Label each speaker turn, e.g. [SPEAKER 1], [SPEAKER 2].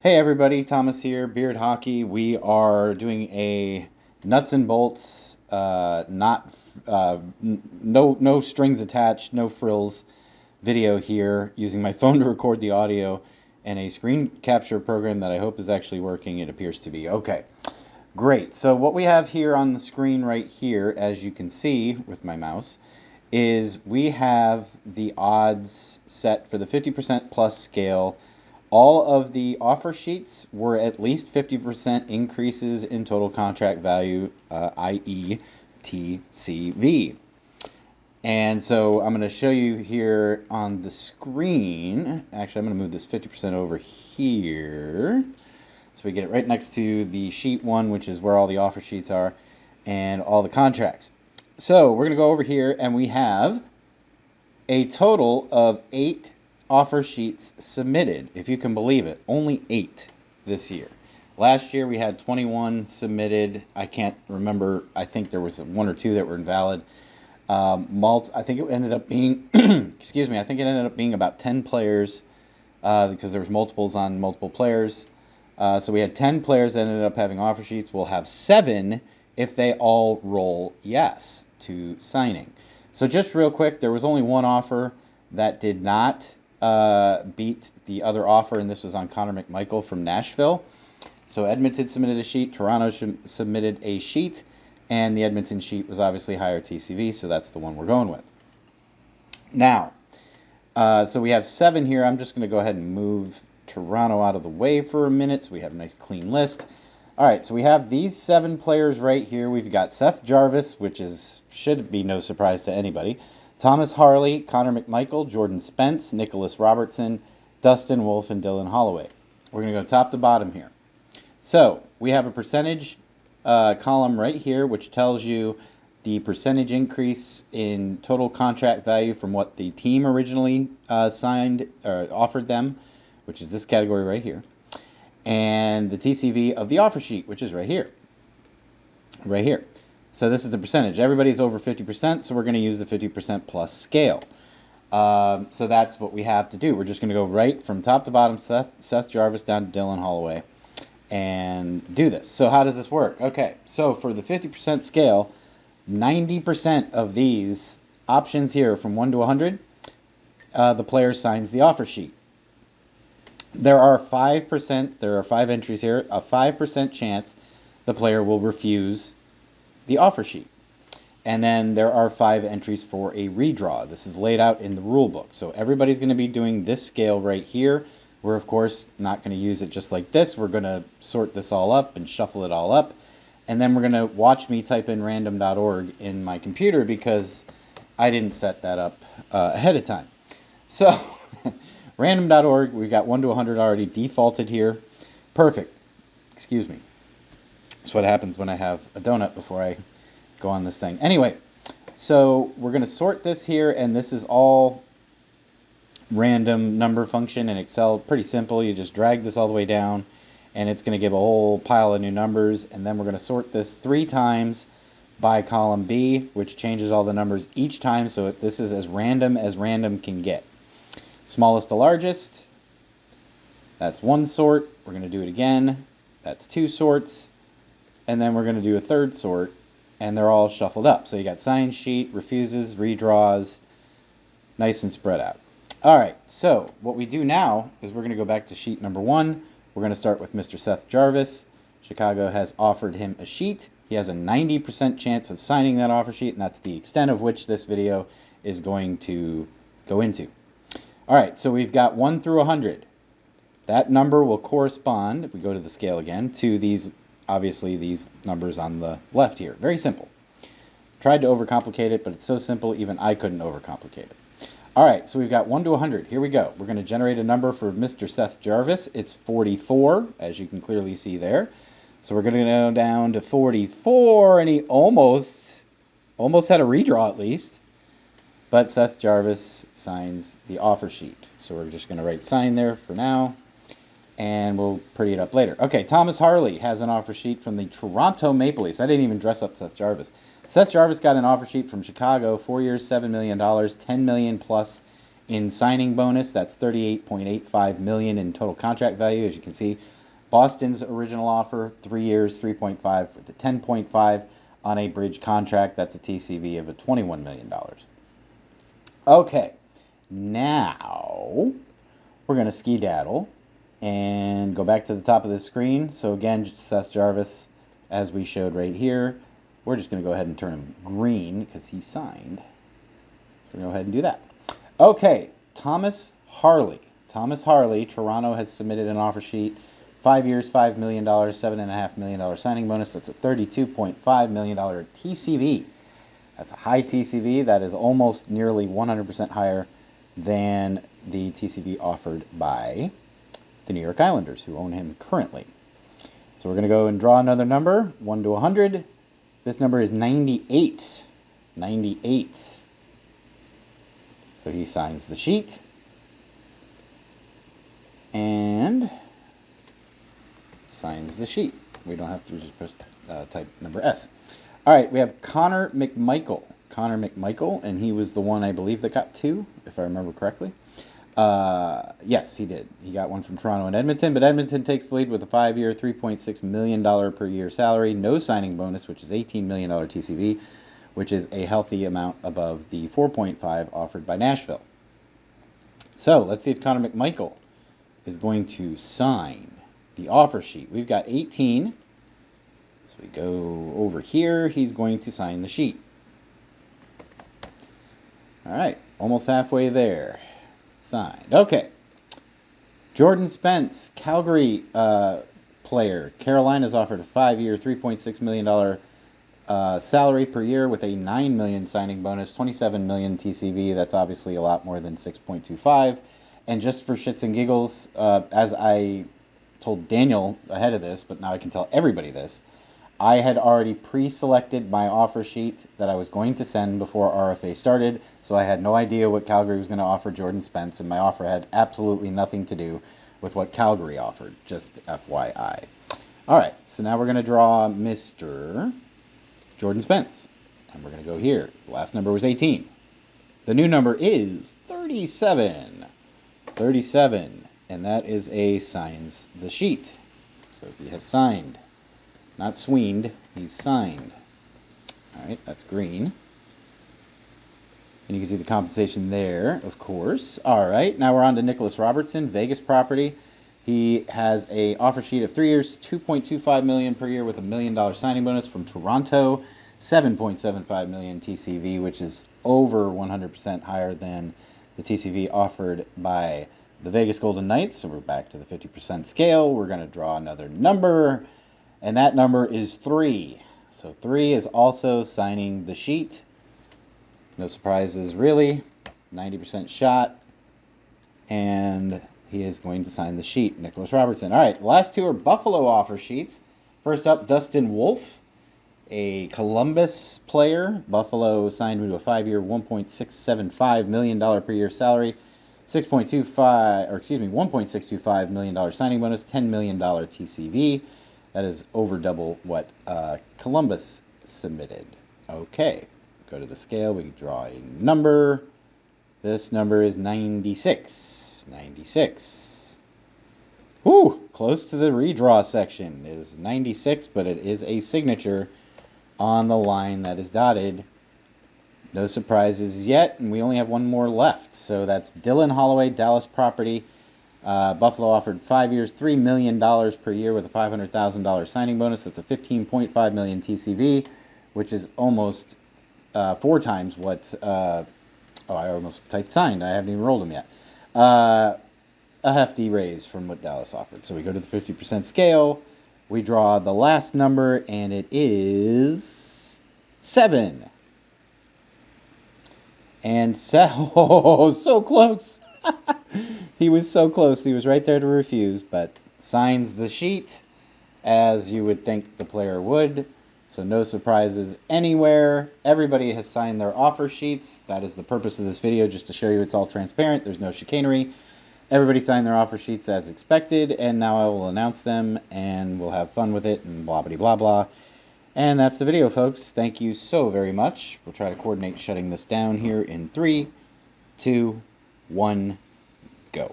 [SPEAKER 1] Hey everybody, Thomas here, Beard Hockey. We are doing a nuts and bolts, no strings attached, no frills video here using my phone to record the audio and a screen capture program that I hope is actually working. It appears to be. Okay, great. So what we have here on the screen right here, as you can see with my mouse, is we have the odds set for the 50% plus scale. All of the offer sheets were at least 50% increases in total contract value, i.e. TCV. And so I'm going to show you here on the screen. Actually, I'm going to move this 50% over here, so we get it right next to the sheet one, which is where all the offer sheets are, and all the contracts. So we're going to go over here, and we have a total of 8 offer sheets submitted, if you can believe it. Only 8 this year. Last year we had 21 submitted. I can't remember. I think there was 1 or 2 that were invalid. I think it ended up being, excuse me, I think it ended up being about 10 players because there was multiples on multiple players. So we had 10 players that ended up having offer sheets. We'll have 7 if they all roll yes to signing. So just real quick, there was only one offer that did not beat the other offer, and this was on Connor McMichael from Nashville. So Edmonton submitted a sheet, Toronto submitted a sheet, and the Edmonton sheet was obviously higher TCV, so that's the one we're going with. Now, so we have 7 here. I'm just going to go ahead and move Toronto out of the way for a minute so we have a nice clean list. All right, so we have these 7 players right here. We've got Seth Jarvis, which should be no surprise to anybody. Thomas Harley, Connor McMichael, Jordan Spence, Nicholas Robertson, Dustin Wolf, and Dylan Holloway. We're going to go top to bottom here. So we have a percentage column right here, which tells you the percentage increase in total contract value from what the team originally signed or offered them, which is this category right here, and the TCV of the offer sheet, which is right here. Right here. So this is the percentage. Everybody's over 50%, so we're going to use the 50% plus scale. So that's what we have to do. We're just going to go right from top to bottom, Seth Jarvis down to Dylan Holloway, and do this. So how does this work? Okay, so for the 50% scale, 90% of these options here from 1 to 100, the player signs the offer sheet. There are 5%, there are 5 entries here, a 5% chance the player will refuse the offer sheet. And then there are 5 entries for a redraw. This is laid out in the rule book. So everybody's going to be doing this scale right here. We're, of course, not going to use it just like this. We're going to sort this all up and shuffle it all up. And then we're going to watch me type in random.org in my computer because I didn't set that up ahead of time. So random.org, we've got 1 to 100 already defaulted here. Perfect. Excuse me. That's what happens when I have a donut before I go on this thing. Anyway, so we're going to sort this here, and this is all random number function in Excel. Pretty simple. You just drag this all the way down, and it's going to give a whole pile of new numbers, and then we're going to sort this 3 times by column B, which changes all the numbers each time, so this is as random can get. Smallest to largest, that's 1 sort. We're going to do it again. That's 2 sorts. And then we're going to do a 3rd sort, and they're all shuffled up. So you got sign sheet, refuses, redraws, nice and spread out. All right, so what we do now is we're going to go back to sheet number 1. We're going to start with Mr. Seth Jarvis. Chicago has offered him a sheet. He has a 90% chance of signing that offer sheet, and that's the extent of which this video is going to go into. All right, so we've got 1 through 100. That number will correspond, if we go to the scale again, to these, obviously, these numbers on the left here. Very simple. Tried to overcomplicate it, but it's so simple, even I couldn't overcomplicate it. All right, so we've got 1 to 100. Here we go. We're going to generate a number for Mr. Seth Jarvis. It's 44, as you can clearly see there. So we're going to go down to 44, and he almost had a redraw at least. But Seth Jarvis signs the offer sheet. So we're just going to write sign there for now, and we'll pretty it up later. Okay, Thomas Harley has an offer sheet from the Toronto Maple Leafs. I didn't even dress up Seth Jarvis. Seth Jarvis got an offer sheet from Chicago, 4 years, $7 million, $10 million plus in signing bonus. That's $38.85 million in total contract value. As you can see, Boston's original offer, 3 years, 3.5 for the 10.5 on a bridge contract. That's a TCV of a $21 million. Okay, now we're going to skedaddle and go back to the top of the screen. So again, Seth Jarvis, as we showed right here, we're just going to go ahead and turn him green because he signed. So we're going to go ahead and do that. Okay, Thomas Harley. Thomas Harley, Toronto has submitted an offer sheet. 5 years, $5 million, $7.5 million signing bonus. That's a $32.5 million TCV. That's a high TCV. That is almost nearly 100% higher than the TCV offered by the New York Islanders, who own him currently. So we're going to go and draw another number, 1 to 100. This number is 98. 98. So he signs the sheet. And signs the sheet. We don't have to just press type number S. All right, we have Connor McMichael. Connor McMichael, and he was the one, I believe, that got 2, if I remember correctly. Yes, he did. He got one from Toronto and Edmonton, but Edmonton takes the lead with a 5-year, $3.6 million per year salary, no signing bonus, which is $18 million TCV, which is a healthy amount above the 4.5 offered by Nashville. So let's see if Connor McMichael is going to sign the offer sheet. We've got 18. So we go over here. He's going to sign the sheet. All right, almost halfway there. Signed. Okay. Jordan Spence, Calgary player. Carolina's offered a 5-year, $3.6 million salary per year with a $9 million signing bonus, $27 million TCV. That's obviously a lot more than 6.25. And just for shits and giggles, as I told Daniel ahead of this, but now I can tell everybody this, I had already pre-selected my offer sheet that I was going to send before RFA started, so I had no idea what Calgary was going to offer Jordan Spence, and my offer had absolutely nothing to do with what Calgary offered, just FYI. All right, so now we're going to draw Mr. Jordan Spence, and we're going to go here. The last number was 18. The new number is 37. 37, and that is a signs the sheet. So he has signed. Not sweened, he's signed. All right, that's green. And you can see the compensation there, of course. All right, now we're on to Nicholas Robertson, Vegas property. He has a offer sheet of 3 years, $2.25 million per year with a $1 million signing bonus from Toronto, $7.75 million TCV, which is over 100% higher than the TCV offered by the Vegas Golden Knights. So we're back to the 50% scale. We're going to draw another number. And that number is 3. So 3 is also signing the sheet. No surprises, really. 90% shot. And he is going to sign the sheet, Nicholas Robertson. All right, the last 2 are Buffalo offer sheets. First up, Dustin Wolf, a Columbus player. Buffalo signed him to a 5-year, $1.675 million per year salary. $1.625 million signing bonus, $10 million TCV. That is over double what Columbus submitted. Okay, go to the scale. We draw a number. This number is 96. 96. Whew, close to the redraw section. It is 96, but it is a signature on the line that is dotted. No surprises yet, and we only have one more left. So that's Dylan Holloway, Dallas property. Buffalo offered 5 years, $3 million per year with a $500,000 signing bonus. That's a $15.5 million TCV, which is almost 4 times what... I almost typed signed. I haven't even rolled them yet. A hefty raise from what Dallas offered. So we go to the 50% scale. We draw the last number, and it is 7. And so close. He was so close. He was right there to refuse, but signs the sheet as you would think the player would. So no surprises anywhere. Everybody has signed their offer sheets. That is the purpose of this video, just to show you it's all transparent. There's no chicanery. Everybody signed their offer sheets as expected, and now I will announce them, and we'll have fun with it, and blah, blah, blah, blah. And that's the video, folks. Thank you so very much. We'll try to coordinate shutting this down here in 3, 2, one